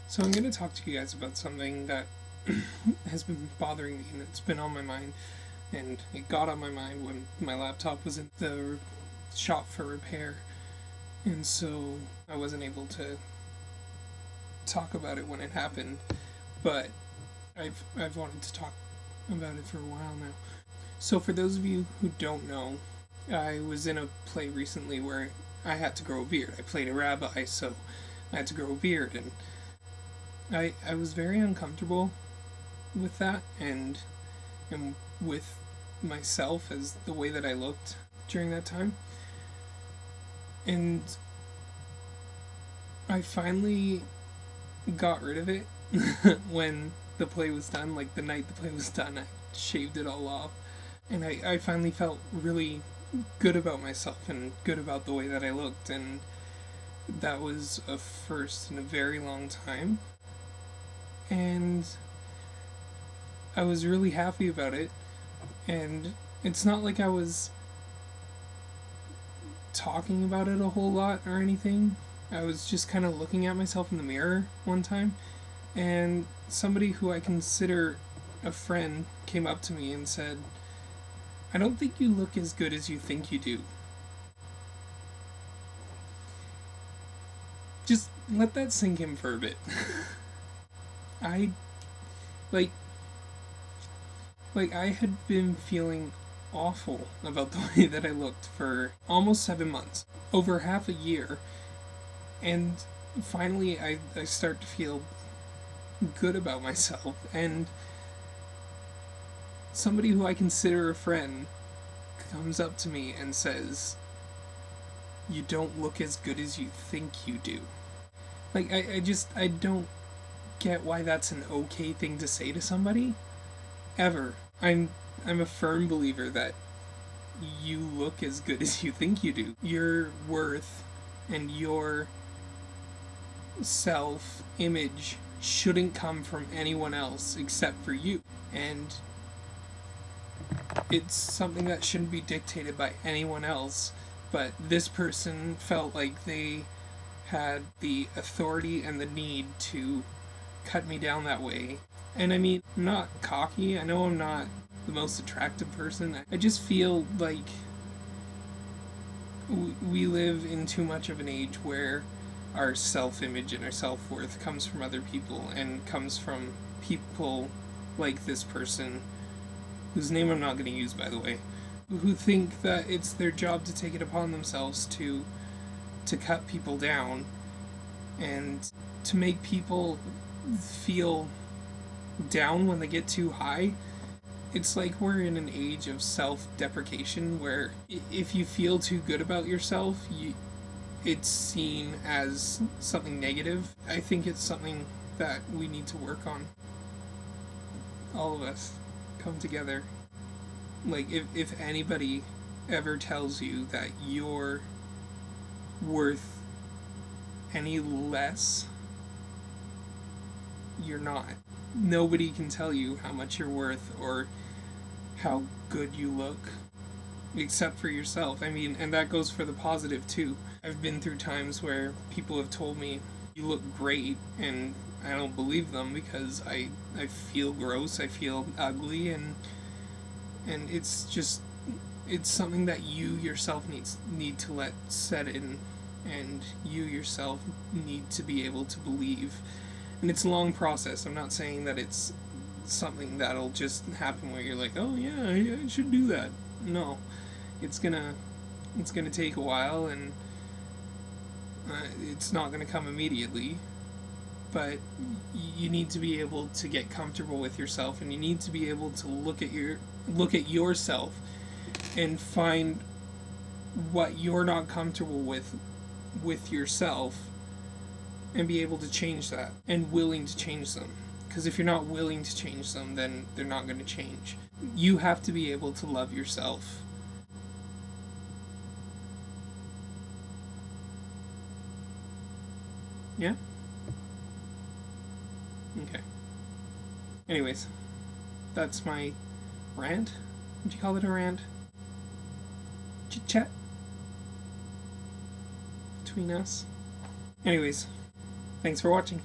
So I'm going to talk to you guys about something that has been bothering me and it's been on my mind. And it got on my mind when my laptop was in the shop for repair. And so I wasn't able to talk about it when it happened. But I've wanted to talk about it for a while now. So for those of you who don't know, I was in a play recently where I had to grow a beard. I played a rabbi, so I had to grow a beard, and I was very uncomfortable with that and with myself as the way that I looked during that time. And I finally got rid of it when the play was done. Like the night the play was done, I shaved it all off. And I finally felt really good about myself and good about the way that I looked. And that was a first in a very long time. And I was really happy about it. And it's not like I was talking about it a whole lot or anything. I was just kind of looking at myself in the mirror one time, and somebody who I consider a friend came up to me and said, "I don't think you look as good as you think you do." Just let that sink in for a bit. I like I had been feeling awful about the way that I looked for almost 7 months, over half a year, and finally I start to feel good about myself. And somebody who I consider a friend comes up to me and says, "You don't look as good as you think you do." Like, I don't get why that's an okay thing to say to somebody. Ever. I'm a firm believer that you look as good as you think you do. Your worth and your self image shouldn't come from anyone else except for you. And it's something that shouldn't be dictated by anyone else. But this person felt like they had the authority and the need to cut me down that way. And I mean, I'm not cocky. I know I'm not the most attractive person. I just feel like we live in too much of an age where our self image and our self worth comes from other people and comes from people like this person, whose name I'm not going to use, by the way, who think that it's their job to take it upon themselves to cut people down and to make people feel down when they get too high. It's like we're in an age of self-deprecation where if you feel too good about yourself, it's seen as something negative. I think it's something that we need to work on. All of us come together. Like, if anybody ever tells you that you're worth any less, you're not. Nobody can tell you how much you're worth or how good you look except for yourself. I mean, and that goes for the positive too. I've been through times where people have told me, "You look great," and I don't believe them because I feel gross, I feel ugly, and it's just, it's something that you yourself need to let set in, and you yourself need to be able to believe. And it's a long process. I'm not saying that it's something that'll just happen where you're like, "Oh yeah, I should do that." No, it's gonna take a while, and it's not gonna come immediately. But you need to be able to get comfortable with yourself, and you need to be able to look at yourself and find what you're not comfortable with yourself, and be able to change that and willing to change them. Because if you're not willing to change them, then they're not going to change. You have to be able to love yourself. Yeah? Okay. Anyways, that's my rant. Would you call it a rant? Chit chat between us. Anyways, thanks for watching.